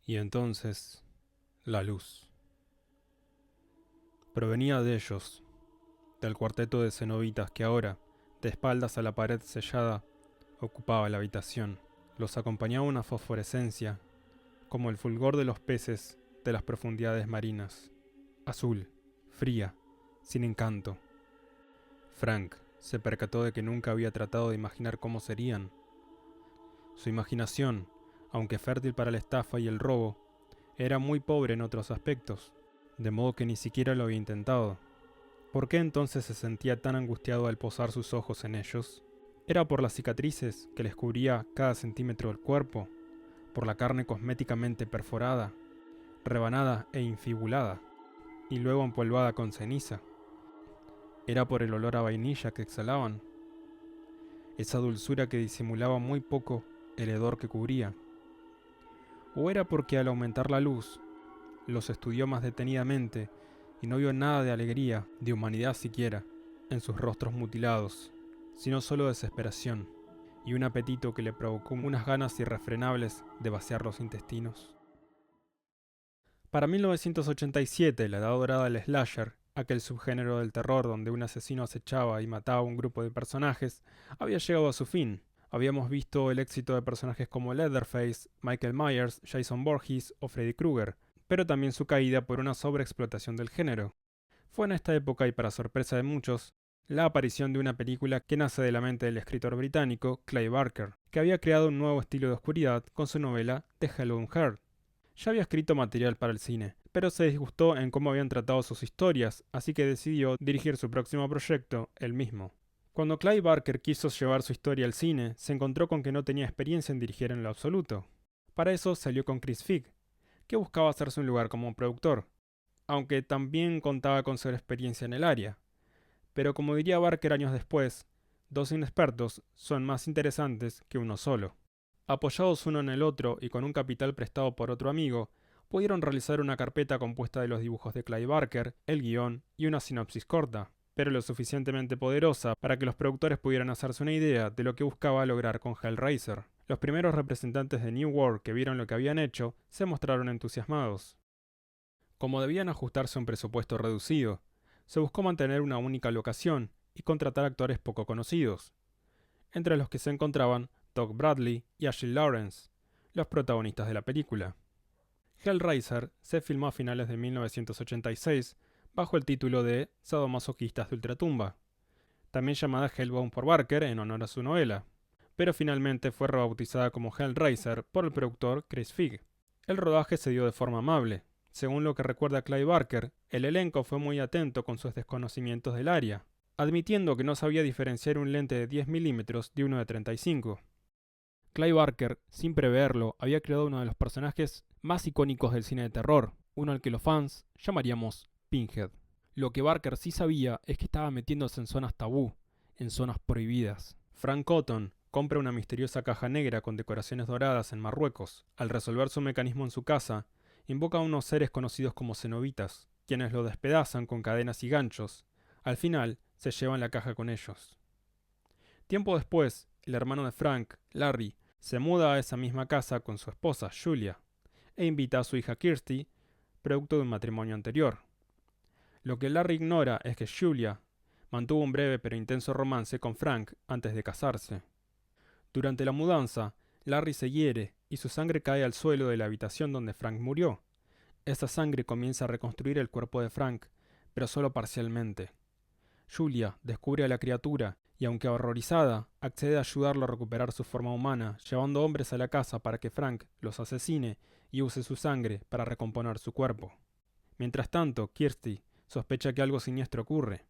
Y entonces, la luz. Provenía de ellos, del cuarteto de cenobitas que ahora, de espaldas a la pared sellada, ocupaba la habitación. Los acompañaba una fosforescencia, como el fulgor de los peces de las profundidades marinas. Azul, fría, sin encanto. Frank se percató de que nunca había tratado de imaginar cómo serían. Su imaginación, aunque fértil para la estafa y el robo, era muy pobre en otros aspectos, de modo que ni siquiera lo había intentado. ¿Por qué entonces se sentía tan angustiado al posar sus ojos en ellos? ¿Era por las cicatrices que les cubría cada centímetro del cuerpo? ¿Por la carne cosméticamente perforada, rebanada e infibulada, y luego empolvada con ceniza? ¿Era por el olor a vainilla que exhalaban? Esa dulzura que disimulaba muy poco el hedor que cubría. ¿O era porque al aumentar la luz, los estudió más detenidamente y no vio nada de alegría, de humanidad siquiera, en sus rostros mutilados, sino solo desesperación y un apetito que le provocó unas ganas irrefrenables de vaciar los intestinos? Para 1987, la edad dorada del slasher, aquel subgénero del terror donde un asesino acechaba y mataba a un grupo de personajes, había llegado a su fin. Habíamos visto el éxito de personajes como Leatherface, Michael Myers, Jason Voorhees o Freddy Krueger, pero también su caída por una sobreexplotación del género. Fue en esta época, y para sorpresa de muchos, la aparición de una película que nace de la mente del escritor británico Clive Barker, que había creado un nuevo estilo de oscuridad con su novela The Halloween Heart. Ya había escrito material para el cine, pero se disgustó en cómo habían tratado sus historias, así que decidió dirigir su próximo proyecto él mismo. Cuando Clive Barker quiso llevar su historia al cine, se encontró con que no tenía experiencia en dirigir en lo absoluto. Para eso salió con Chris Figg, que buscaba hacerse un lugar como productor, aunque también contaba con su experiencia en el área. Pero como diría Barker años después, dos inexpertos son más interesantes que uno solo. Apoyados uno en el otro y con un capital prestado por otro amigo, pudieron realizar una carpeta compuesta de los dibujos de Clive Barker, el guión y una sinopsis corta, pero lo suficientemente poderosa para que los productores pudieran hacerse una idea de lo que buscaba lograr con Hellraiser. Los primeros representantes de New World que vieron lo que habían hecho se mostraron entusiasmados. Como debían ajustarse a un presupuesto reducido, se buscó mantener una única locación y contratar actores poco conocidos, entre los que se encontraban Doug Bradley y Ashley Lawrence, los protagonistas de la película. Hellraiser se filmó a finales de 1986 bajo el título de Sadomasoquistas de Ultratumba, también llamada Hellbound por Barker en honor a su novela, pero finalmente fue rebautizada como Hellraiser por el productor Chris Figg. El rodaje se dio de forma amable. Según lo que recuerda Clive Barker, el elenco fue muy atento con sus desconocimientos del área, admitiendo que no sabía diferenciar un lente de 10 milímetros de uno de 35. Clive Barker, sin preverlo, había creado uno de los personajes más icónicos del cine de terror, uno al que los fans llamaríamos Pinhead. Lo que Barker sí sabía es que estaba metiéndose en zonas tabú, en zonas prohibidas. Frank Cotton compra una misteriosa caja negra con decoraciones doradas en Marruecos. Al resolver su mecanismo en su casa, invoca a unos seres conocidos como cenobitas, quienes lo despedazan con cadenas y ganchos. Al final, se llevan la caja con ellos. Tiempo después, el hermano de Frank, Larry, se muda a esa misma casa con su esposa, Julia, e invita a su hija Kirsty, producto de un matrimonio anterior. Lo que Larry ignora es que Julia mantuvo un breve pero intenso romance con Frank antes de casarse. Durante la mudanza, Larry se hiere y su sangre cae al suelo de la habitación donde Frank murió. Esa sangre comienza a reconstruir el cuerpo de Frank, pero solo parcialmente. Julia descubre a la criatura y, aunque horrorizada, accede a ayudarlo a recuperar su forma humana, llevando hombres a la casa para que Frank los asesine y use su sangre para recomponer su cuerpo. Mientras tanto, Kirsty sospecha que algo siniestro ocurre.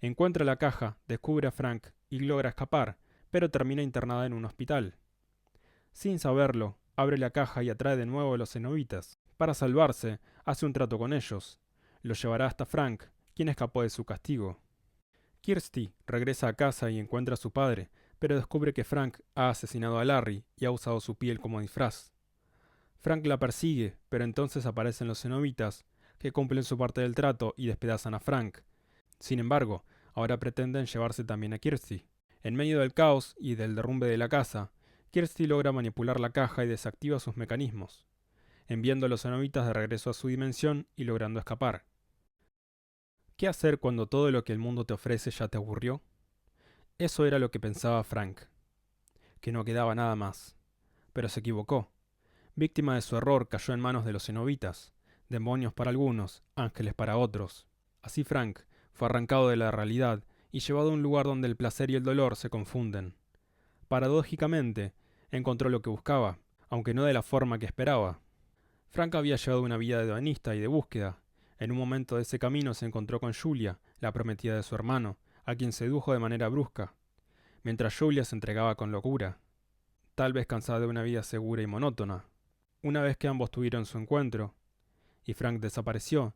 Encuentra la caja, descubre a Frank y logra escapar, pero termina internada en un hospital. Sin saberlo, abre la caja y atrae de nuevo a los cenobitas. Para salvarse, hace un trato con ellos. Lo llevará hasta Frank, quien escapó de su castigo. Kirsty regresa a casa y encuentra a su padre, pero descubre que Frank ha asesinado a Larry y ha usado su piel como disfraz. Frank la persigue, pero entonces aparecen los cenobitas, que cumplen su parte del trato y despedazan a Frank. Sin embargo, ahora pretenden llevarse también a Kirsty. En medio del caos y del derrumbe de la casa, Kirsty logra manipular la caja y desactiva sus mecanismos. enviando a los cenobitas de regreso a su dimensión y logrando escapar. ¿Qué hacer cuando todo lo que el mundo te ofrece ya te aburrió? Eso era lo que pensaba Frank, que no quedaba nada más. Pero se equivocó. Víctima de su error, cayó en manos de los cenobitas, demonios para algunos, ángeles para otros. Así Frank fue arrancado de la realidad y llevado a un lugar donde el placer y el dolor se confunden. Paradójicamente, encontró lo que buscaba, aunque no de la forma que esperaba. Frank había llevado una vida hedonista y de búsqueda. En un momento de ese camino se encontró con Julia, la prometida de su hermano, a quien sedujo de manera brusca, mientras Julia se entregaba con locura, tal vez cansada de una vida segura y monótona. Una vez que ambos tuvieron su encuentro, y Frank desapareció,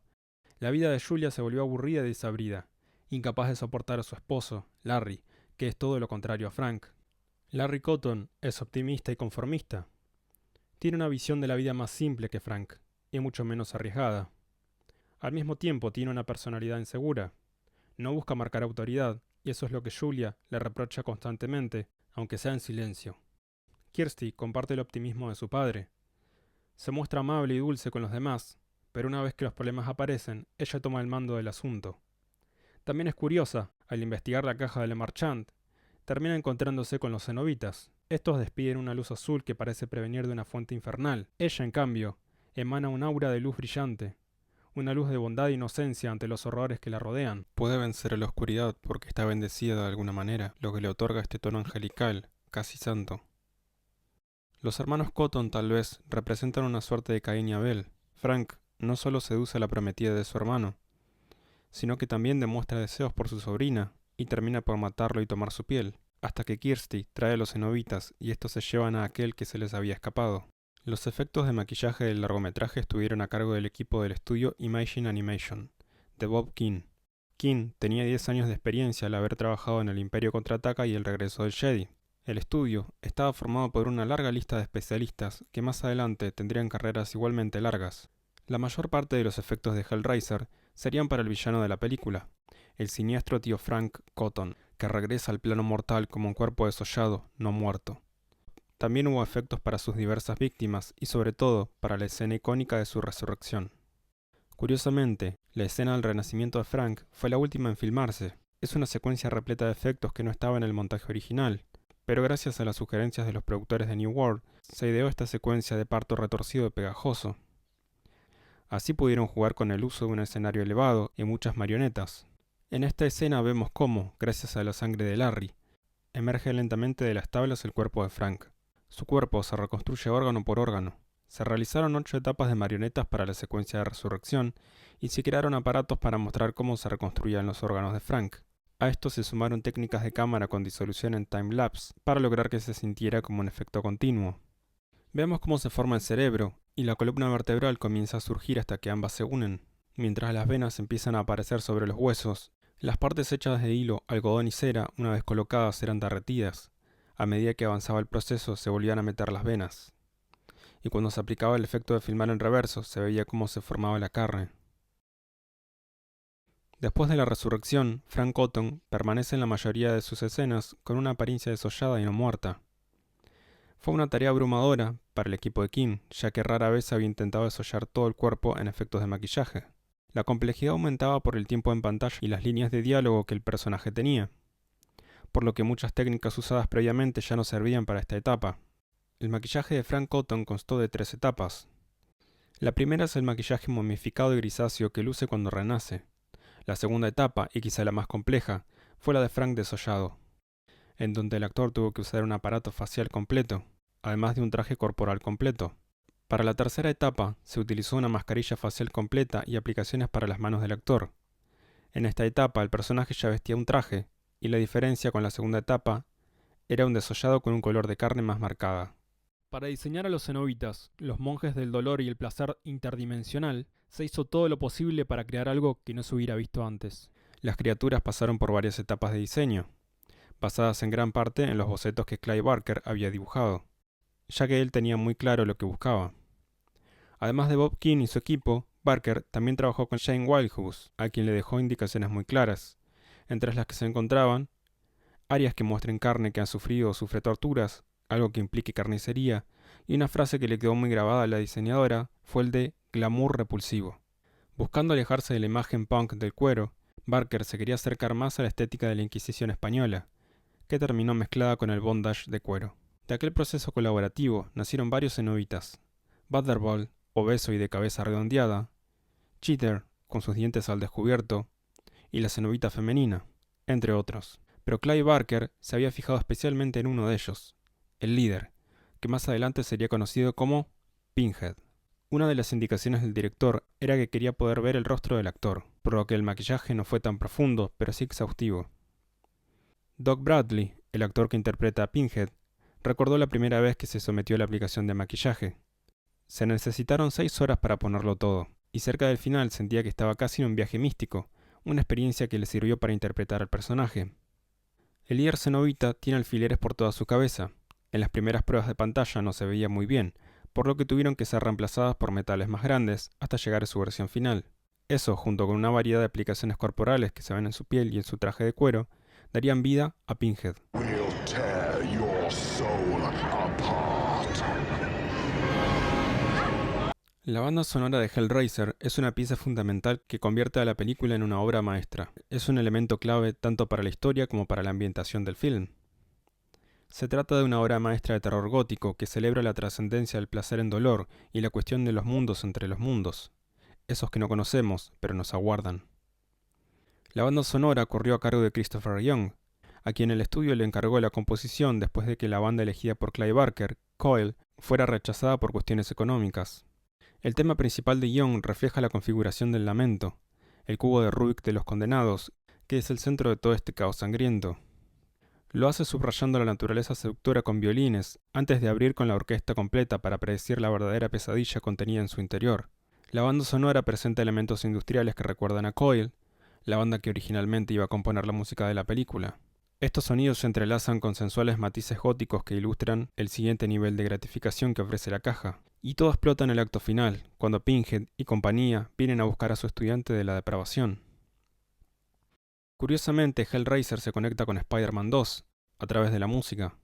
la vida de Julia se volvió aburrida y desabrida, incapaz de soportar a su esposo, Larry, que es todo lo contrario a Frank. Larry Cotton es optimista y conformista. Tiene una visión de la vida más simple que Frank, y mucho menos arriesgada. Al mismo tiempo tiene una personalidad insegura. No busca marcar autoridad, y eso es lo que Julia le reprocha constantemente, aunque sea en silencio. Kirsty comparte el optimismo de su padre. Se muestra amable y dulce con los demás, pero una vez que los problemas aparecen, ella toma el mando del asunto. También es curiosa, al investigar la caja de Le Marchand, termina encontrándose con los cenobitas. Estos despiden una luz azul que parece prevenir de una fuente infernal. Ella, en cambio, emana un aura de luz brillante, una luz de bondad e inocencia ante los horrores que la rodean. Puede vencer a la oscuridad porque está bendecida de alguna manera, lo que le otorga este tono angelical, casi santo. Los hermanos Cotton tal vez representan una suerte de Caín y Abel. Frank no solo seduce a la prometida de su hermano, sino que también demuestra deseos por su sobrina y termina por matarlo y tomar su piel, hasta que Kirsty trae a los cenobitas y estos se llevan a aquel que se les había escapado. Los efectos de maquillaje del largometraje estuvieron a cargo del equipo del estudio Imagine Animation, de Bob Kane. Kane tenía 10 años de experiencia al haber trabajado en El Imperio Contraataca y El Regreso del Jedi. El estudio estaba formado por una larga lista de especialistas que más adelante tendrían carreras igualmente largas. La mayor parte de los efectos de Hellraiser serían para el villano de la película, el siniestro tío Frank Cotton, que regresa al plano mortal como un cuerpo desollado, no muerto. También hubo efectos para sus diversas víctimas y sobre todo para la escena icónica de su resurrección. Curiosamente, la escena del renacimiento de Frank fue la última en filmarse. Es una secuencia repleta de efectos que no estaba en el montaje original, pero gracias a las sugerencias de los productores de New World, se ideó esta secuencia de parto retorcido y pegajoso. Así pudieron jugar con el uso de un escenario elevado y muchas marionetas. En esta escena vemos cómo, gracias a la sangre de Larry, emerge lentamente de las tablas el cuerpo de Frank. Su cuerpo se reconstruye órgano por órgano. Se realizaron 8 etapas de marionetas para la secuencia de resurrección y se crearon aparatos para mostrar cómo se reconstruían los órganos de Frank. A esto se sumaron técnicas de cámara con disolución en time-lapse para lograr que se sintiera como un efecto continuo. Vemos cómo se forma el cerebro y la columna vertebral comienza a surgir hasta que ambas se unen. Mientras las venas empiezan a aparecer sobre los huesos, las partes hechas de hilo, algodón y cera, una vez colocadas, eran derretidas. A medida que avanzaba el proceso, se volvían a meter las venas. Y cuando se aplicaba el efecto de filmar en reverso, se veía cómo se formaba la carne. Después de la resurrección, Frank Cotton permanece en la mayoría de sus escenas con una apariencia desollada y no muerta. Fue una tarea abrumadora para el equipo de Kane, ya que rara vez había intentado desollar todo el cuerpo en efectos de maquillaje. La complejidad aumentaba por el tiempo en pantalla y las líneas de diálogo que el personaje tenía, por lo que muchas técnicas usadas previamente ya no servían para esta etapa. El maquillaje de Frank Cotton constó de 3 etapas. La primera es el maquillaje momificado y grisáceo que luce cuando renace. La segunda etapa, y quizá la más compleja, fue la de Frank desollado, en donde el actor tuvo que usar un aparato facial completo, además de un traje corporal completo. Para la tercera etapa, se utilizó una mascarilla facial completa y aplicaciones para las manos del actor. En esta etapa, el personaje ya vestía un traje, y la diferencia con la segunda etapa era un desollado con un color de carne más marcada. Para diseñar a los cenobitas, los monjes del dolor y el placer interdimensional, se hizo todo lo posible para crear algo que no se hubiera visto antes. Las criaturas pasaron por varias etapas de diseño, basadas en gran parte en los bocetos que Clive Barker había dibujado, ya que él tenía muy claro lo que buscaba. Además de Bob Kane y su equipo, Barker también trabajó con Shane Wildhouse, a quien le dejó indicaciones muy claras, entre las que se encontraban áreas que muestren carne que ha sufrido o sufre torturas, algo que implique carnicería, y una frase que le quedó muy grabada a la diseñadora fue el de glamour repulsivo. Buscando alejarse de la imagen punk del cuero, Barker se quería acercar más a la estética de la Inquisición española, que terminó mezclada con el bondage de cuero. De aquel proceso colaborativo nacieron varios cenobitas: Butterball, obeso y de cabeza redondeada; Cheater, con sus dientes al descubierto; y la cenobita femenina, entre otros. Pero Clive Barker se había fijado especialmente en uno de ellos, el líder, que más adelante sería conocido como Pinhead. Una de las indicaciones del director era que quería poder ver el rostro del actor, por lo que el maquillaje no fue tan profundo, pero sí exhaustivo. Doug Bradley, el actor que interpreta a Pinhead, recordó la primera vez que se sometió a la aplicación de maquillaje. Se necesitaron 6 horas para ponerlo todo, y cerca del final sentía que estaba casi en un viaje místico, una experiencia que le sirvió para interpretar al personaje. El líder cenobita tiene alfileres por toda su cabeza. En las primeras pruebas de pantalla no se veía muy bien, por lo que tuvieron que ser reemplazadas por metales más grandes hasta llegar a su versión final. Eso, junto con una variedad de aplicaciones corporales que se ven en su piel y en su traje de cuero, darían vida a Pinhead. La banda sonora de Hellraiser es una pieza fundamental que convierte a la película en una obra maestra. Es un elemento clave tanto para la historia como para la ambientación del film. Se trata de una obra maestra de terror gótico que celebra la trascendencia del placer en dolor y la cuestión de los mundos entre los mundos, esos que no conocemos, pero nos aguardan. La banda sonora corrió a cargo de Christopher Young, a quien el estudio le encargó la composición después de que la banda elegida por Clive Barker, Coil, fuera rechazada por cuestiones económicas. El tema principal de Young refleja la configuración del lamento, el cubo de Rubik de los condenados, que es el centro de todo este caos sangriento. Lo hace subrayando la naturaleza seductora con violines, antes de abrir con la orquesta completa para predecir la verdadera pesadilla contenida en su interior. La banda sonora presenta elementos industriales que recuerdan a Coil, la banda que originalmente iba a componer la música de la película. Estos sonidos se entrelazan con sensuales matices góticos que ilustran el siguiente nivel de gratificación que ofrece la caja. Y todo explota en el acto final, cuando Pinhead y compañía vienen a buscar a su estudiante de la depravación. Curiosamente, Hellraiser se conecta con Spider-Man 2, a través de la música.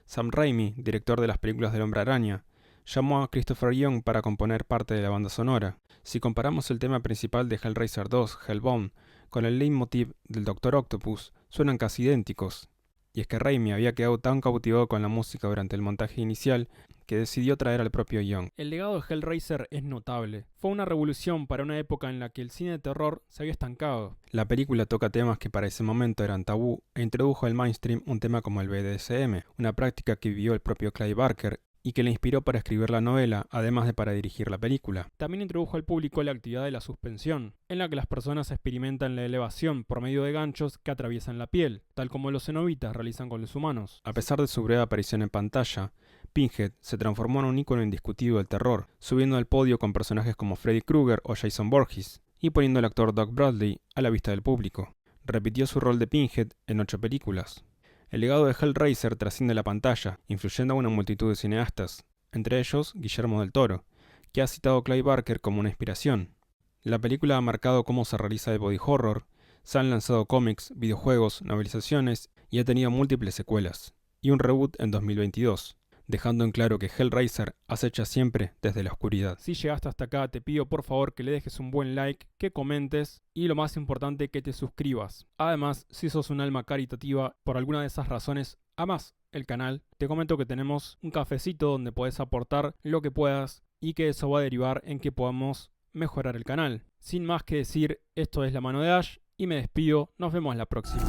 Sam Raimi, director de las películas del Hombre Araña, llamó a Christopher Young para componer parte de la banda sonora. Si comparamos el tema principal de Hellraiser 2, Hellbound, con el leitmotiv del Dr. Octopus, suenan casi idénticos. Y es que Raimi había quedado tan cautivado con la música durante el montaje inicial que decidió traer al propio Young. El legado de Hellraiser es notable. Fue una revolución para una época en la que el cine de terror se había estancado. La película toca temas que para ese momento eran tabú e introdujo al mainstream un tema como el BDSM, una práctica que vivió el propio Clive Barker y que le inspiró para escribir la novela, además de para dirigir la película. También introdujo al público la actividad de la suspensión, en la que las personas experimentan la elevación por medio de ganchos que atraviesan la piel, tal como los cenobitas realizan con los humanos. A pesar de su breve aparición en pantalla, Pinhead se transformó en un ícono indiscutido del terror, subiendo al podio con personajes como Freddy Krueger o Jason Voorhees, y poniendo al actor Doug Bradley a la vista del público. Repitió su rol de Pinhead en 8 películas. El legado de Hellraiser trasciende la pantalla, influyendo a una multitud de cineastas, entre ellos Guillermo del Toro, que ha citado a Clive Barker como una inspiración. La película ha marcado cómo se realiza el body horror, se han lanzado cómics, videojuegos, novelizaciones y ha tenido múltiples secuelas, y un reboot en 2022. Dejando en claro que Hellraiser acecha siempre desde la oscuridad. Si llegaste hasta acá, te pido por favor que le dejes un buen like, que comentes y lo más importante, que te suscribas. Además, si sos un alma caritativa, por alguna de esas razones amás el canal, te comento que tenemos un cafecito donde podés aportar lo que puedas y que eso va a derivar en que podamos mejorar el canal. Sin más que decir, esto es La Mano de Ash y me despido. Nos vemos la próxima.